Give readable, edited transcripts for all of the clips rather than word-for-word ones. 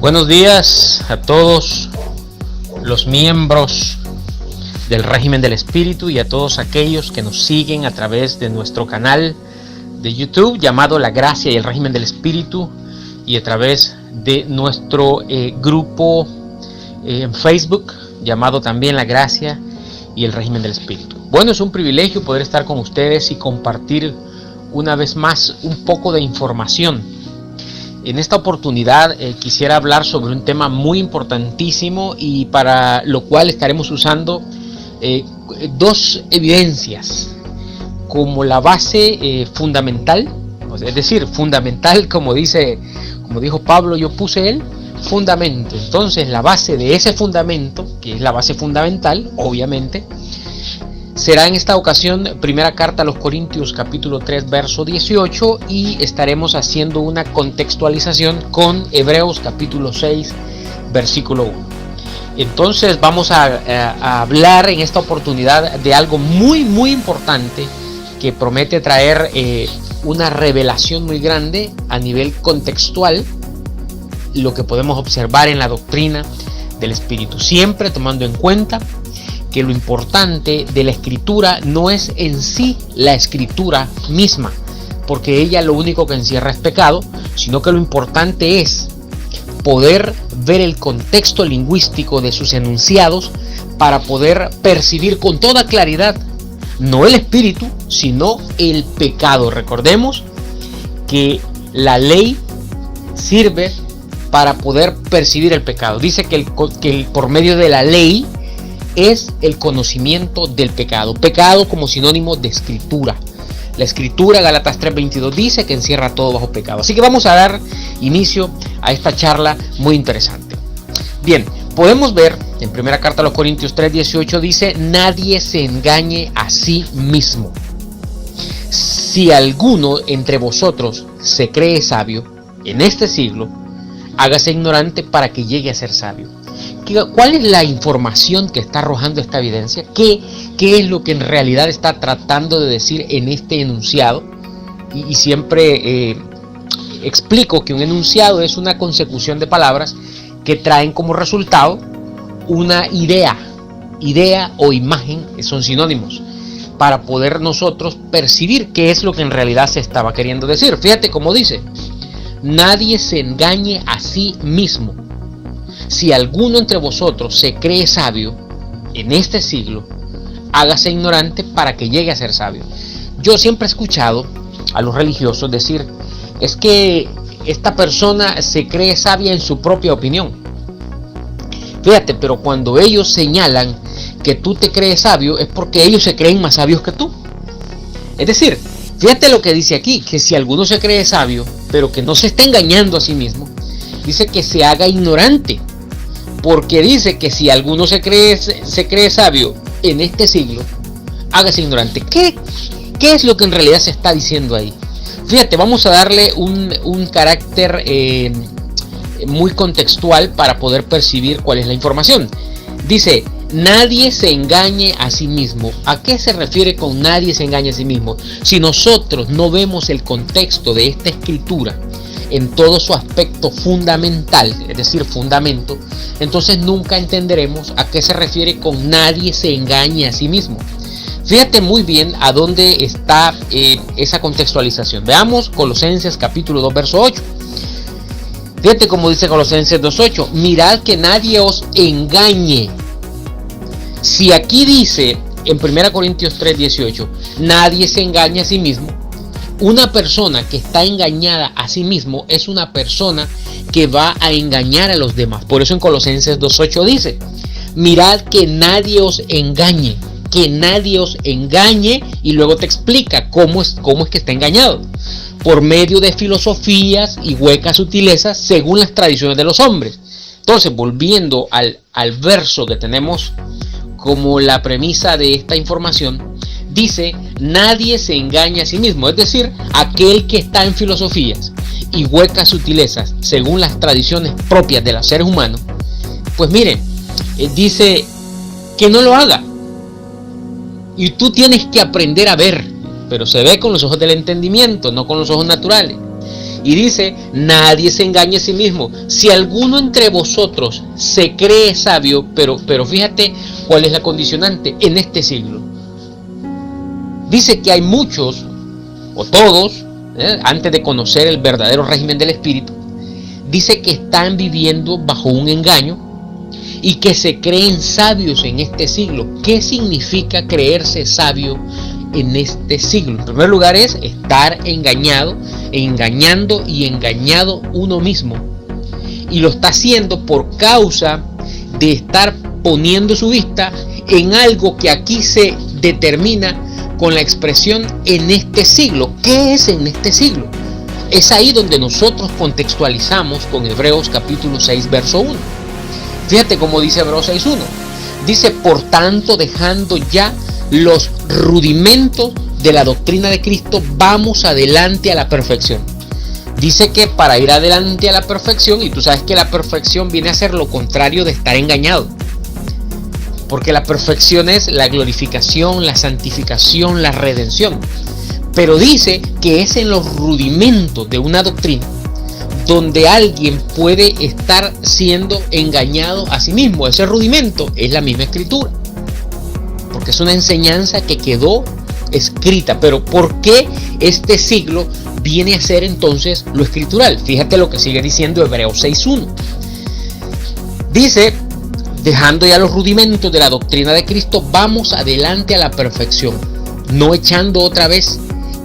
Buenos días a todos los miembros del régimen del espíritu y a todos aquellos que nos siguen a través de nuestro canal de YouTube llamado La Gracia y el Régimen del Espíritu y a través de nuestro grupo en Facebook llamado también La Gracia y el Régimen del Espíritu. Bueno, es un privilegio poder estar con ustedes y compartir una vez más un poco de información. En esta oportunidad quisiera hablar sobre un tema muy importantísimo y para lo cual estaremos usando dos evidencias como la base fundamental, es decir, fundamental como dijo Pablo, yo puse el fundamento. Entonces la base de ese fundamento, que es la base fundamental, obviamente, será en esta ocasión primera carta a los Corintios capítulo 3 verso 18 y estaremos haciendo una contextualización con Hebreos capítulo 6 versículo 1. Entonces vamos a hablar en esta oportunidad de algo muy importante que promete traer una revelación muy grande a nivel contextual, lo que podemos observar en la doctrina del Espíritu, siempre tomando en cuenta que lo importante de la escritura no es en sí la escritura misma, porque ella lo único que encierra es pecado, sino que lo importante es poder ver el contexto lingüístico de sus enunciados para poder percibir con toda claridad no el espíritu, sino el pecado. Recordemos que la ley sirve para poder percibir el pecado. Dice que por medio de la ley es el conocimiento del pecado. Pecado como sinónimo de escritura. La escritura, Gálatas 3:22, dice que encierra todo bajo pecado. Así que vamos a dar inicio a esta charla muy interesante. Bien, podemos ver en primera carta a los Corintios 3:18 dice: nadie se engañe a sí mismo. Si alguno entre vosotros se cree sabio en este siglo, hágase ignorante para que llegue a ser sabio. ¿Cuál es la información que está arrojando esta evidencia? ¿Qué es lo que en realidad está tratando de decir en este enunciado? Y siempre explico que un enunciado es una consecución de palabras que traen como resultado una idea o imagen, que son sinónimos, para poder nosotros percibir qué es lo que en realidad se estaba queriendo decir. Fíjate cómo dice: nadie se engañe a sí mismo. Si alguno entre vosotros se cree sabio en este siglo, hágase ignorante para que llegue a ser sabio. Yo siempre he escuchado a los religiosos decir: es que esta persona se cree sabia en su propia opinión. Fíjate, pero cuando ellos señalan que tú te crees sabio es porque ellos se creen más sabios que tú. Es decir, fíjate lo que dice aquí, que si alguno se cree sabio, pero que no se está engañando a sí mismo, dice que se haga ignorante. Porque dice que si alguno se cree sabio en este siglo, hágase ignorante. ¿Qué es lo que en realidad se está diciendo ahí? Fíjate, vamos a darle un carácter muy contextual para poder percibir cuál es la información. Dice: nadie se engañe a sí mismo. ¿A qué se refiere con nadie se engañe a sí mismo? Si nosotros no vemos el contexto de esta escritura en todo su aspecto fundamental, es decir, fundamento, entonces nunca entenderemos a qué se refiere con nadie se engañe a sí mismo. Fíjate muy bien a dónde está esa contextualización. Veamos Colosenses capítulo 2 verso 8. Fíjate cómo dice Colosenses 2:8: mirad que nadie os engañe. Si aquí dice en 1 Corintios 3:18, nadie se engañe a sí mismo, una persona que está engañada a sí mismo es una persona que va a engañar a los demás. Por eso en Colosenses 2:8 dice: mirad que nadie os engañe. Que nadie os engañe, y luego te explica cómo es que está engañado. Por medio de filosofías y huecas sutilezas según las tradiciones de los hombres. Entonces, volviendo al verso que tenemos como la premisa de esta información, dice: nadie se engaña a sí mismo, es decir, aquel que está en filosofías y huecas sutilezas según las tradiciones propias de los seres humanos, pues miren, dice que no lo haga. Y tú tienes que aprender a ver, pero se ve con los ojos del entendimiento, no con los ojos naturales. Y dice, nadie se engañe a sí mismo. Si alguno entre vosotros se cree sabio, pero fíjate cuál es la condicionante en este siglo. Dice que hay muchos, o todos, antes de conocer el verdadero régimen del Espíritu, dice que están viviendo bajo un engaño y que se creen sabios en este siglo. ¿Qué significa creerse sabio en este siglo? En primer lugar es estar engañado, engañando y engañado uno mismo. Y lo está haciendo por causa de estar poniendo su vista en algo que aquí se determina con la expresión en este siglo. ¿Qué es en este siglo? Es ahí donde nosotros contextualizamos con Hebreos capítulo 6, verso 1. Fíjate cómo dice Hebreos 6.1. Dice, por tanto, dejando ya los rudimentos de la doctrina de Cristo, vamos adelante a la perfección. Dice que para ir adelante a la perfección, y tú sabes que la perfección viene a ser lo contrario de estar engañado. Porque la perfección es la glorificación, la santificación, la redención. Pero dice que es en los rudimentos de una doctrina donde alguien puede estar siendo engañado a sí mismo. Ese rudimento es la misma escritura, porque es una enseñanza que quedó escrita. Pero ¿por qué este siglo viene a ser entonces lo escritural? Fíjate lo que sigue diciendo Hebreos 6.1. Dice, dejando ya los rudimentos de la doctrina de Cristo, vamos adelante a la perfección, no echando otra vez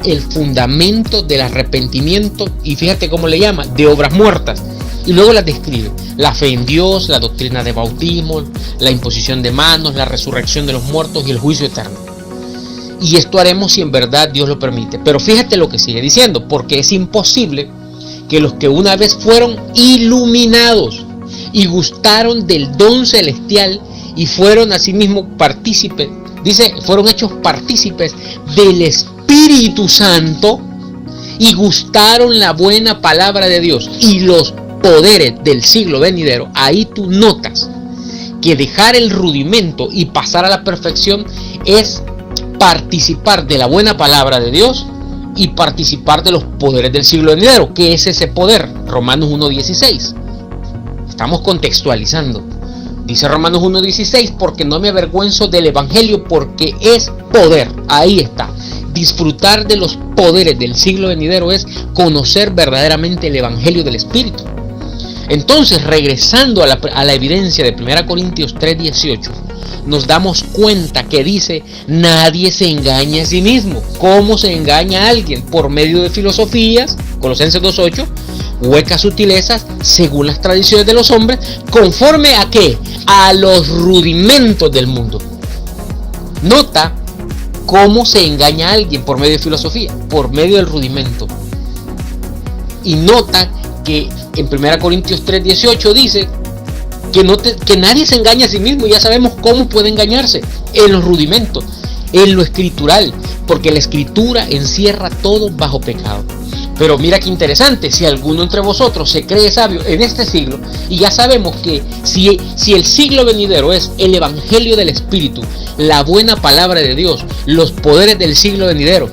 el fundamento del arrepentimiento, y fíjate cómo le llama, de obras muertas, y luego las describe: la fe en Dios, la doctrina de bautismo, la imposición de manos, la resurrección de los muertos y el juicio eterno. Y esto haremos si en verdad Dios lo permite. Pero fíjate lo que sigue diciendo, porque es imposible que los que una vez fueron iluminados y gustaron del don celestial y fueron asimismo partícipes, dice, fueron hechos partícipes del Espíritu Santo y gustaron la buena palabra de Dios y los poderes del siglo venidero. Ahí tú notas que dejar el rudimento y pasar a la perfección es participar de la buena palabra de Dios y participar de los poderes del siglo venidero. ¿Qué es ese poder? Romanos 1.16. Estamos contextualizando. Dice Romanos 1.16, porque no me avergüenzo del evangelio, porque es poder. Ahí está. Disfrutar de los poderes del siglo venidero es conocer verdaderamente el evangelio del Espíritu. Entonces, regresando a la evidencia de 1 Corintios 3.18, nos damos cuenta que dice, nadie se engaña a sí mismo. ¿Cómo se engaña a alguien? Por medio de filosofías, Colosenses 2.8, huecas sutilezas, según las tradiciones de los hombres, conforme a ¿qué? A los rudimentos del mundo. Nota cómo se engaña a alguien por medio de filosofía, por medio del rudimento. Y nota que en 1 Corintios 3.18 dice que nadie se engaña a sí mismo. Ya sabemos cómo puede engañarse: en los rudimentos, en lo escritural, porque la escritura encierra todo bajo pecado. Pero mira qué interesante, si alguno entre vosotros se cree sabio en este siglo, y ya sabemos que si el siglo venidero es el evangelio del Espíritu, la buena palabra de Dios, los poderes del siglo venidero,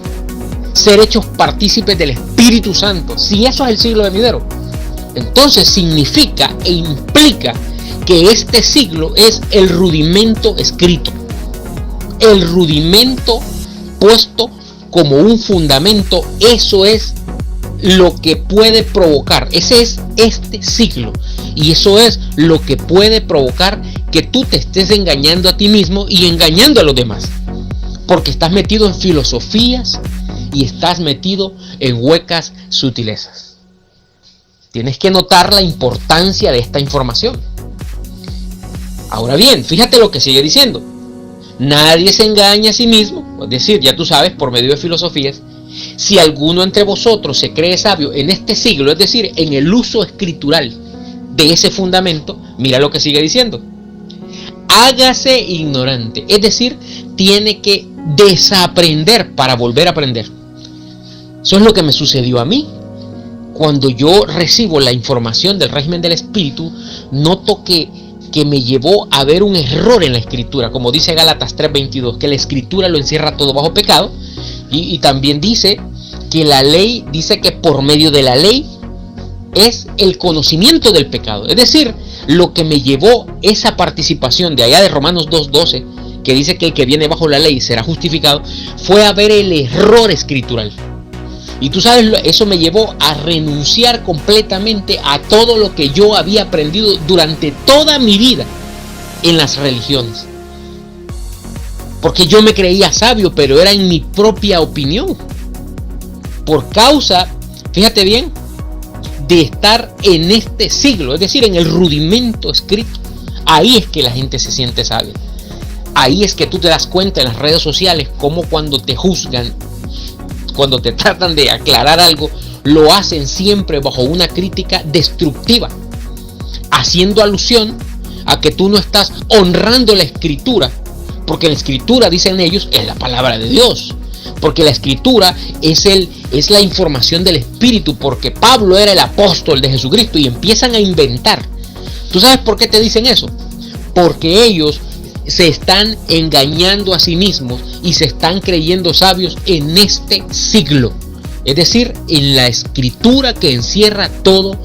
ser hechos partícipes del Espíritu Santo, si eso es el siglo venidero, entonces significa e implica que este siglo es el rudimento escrito, el rudimento puesto como un fundamento. Eso es lo que puede provocar, ese es este siglo, y eso es lo que puede provocar que tú te estés engañando a ti mismo y engañando a los demás, porque estás metido en filosofías y estás metido en huecas sutilezas. Tienes que notar la importancia de esta información. Ahora bien, fíjate lo que sigue diciendo: nadie se engaña a sí mismo, es decir, ya tú sabes, por medio de filosofías. Si alguno entre vosotros se cree sabio en este siglo, es decir, en el uso escritural de ese fundamento, mira lo que sigue diciendo: hágase ignorante, es decir, tiene que desaprender para volver a aprender. Eso es lo que me sucedió a mí. Cuando yo recibo la información del régimen del Espíritu, noto que me llevó a ver un error en la escritura, como dice Gálatas 3.22, que la escritura lo encierra todo bajo pecado, y también dice que la ley, dice que por medio de la ley es el conocimiento del pecado. Es decir, lo que me llevó esa participación de allá de Romanos 2:12, que dice que el que viene bajo la ley será justificado, fue a ver el error escritural. Y tú sabes, eso me llevó a renunciar completamente a todo lo que yo había aprendido durante toda mi vida en las religiones. Porque yo me creía sabio, pero era en mi propia opinión. Por causa, fíjate bien, de estar en este siglo, es decir, en el rudimento escrito. Ahí es que la gente se siente sabia. Ahí es que tú te das cuenta en las redes sociales cómo cuando te juzgan, cuando te tratan de aclarar algo, lo hacen siempre bajo una crítica destructiva, haciendo alusión a que tú no estás honrando la escritura, porque la escritura, dicen ellos, es la palabra de Dios, porque la escritura es la información del Espíritu, porque Pablo era el apóstol de Jesucristo, y empiezan a inventar. ¿Tú sabes por qué te dicen eso? Porque ellos se están engañando a sí mismos y se están creyendo sabios en este siglo, es decir, en la escritura que encierra todo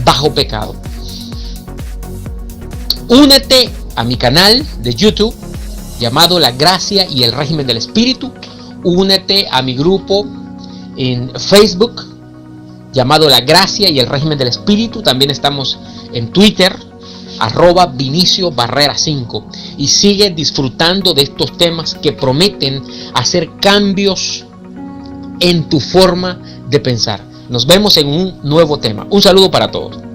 bajo pecado. Únete a mi canal de YouTube llamado La Gracia y el Régimen del Espíritu. Únete a mi grupo en Facebook llamado La Gracia y el Régimen del Espíritu. También estamos en Twitter @ViniciusBarrera5, y sigue disfrutando de estos temas que prometen hacer cambios en tu forma de pensar. Nos vemos en un nuevo tema. Un saludo para todos.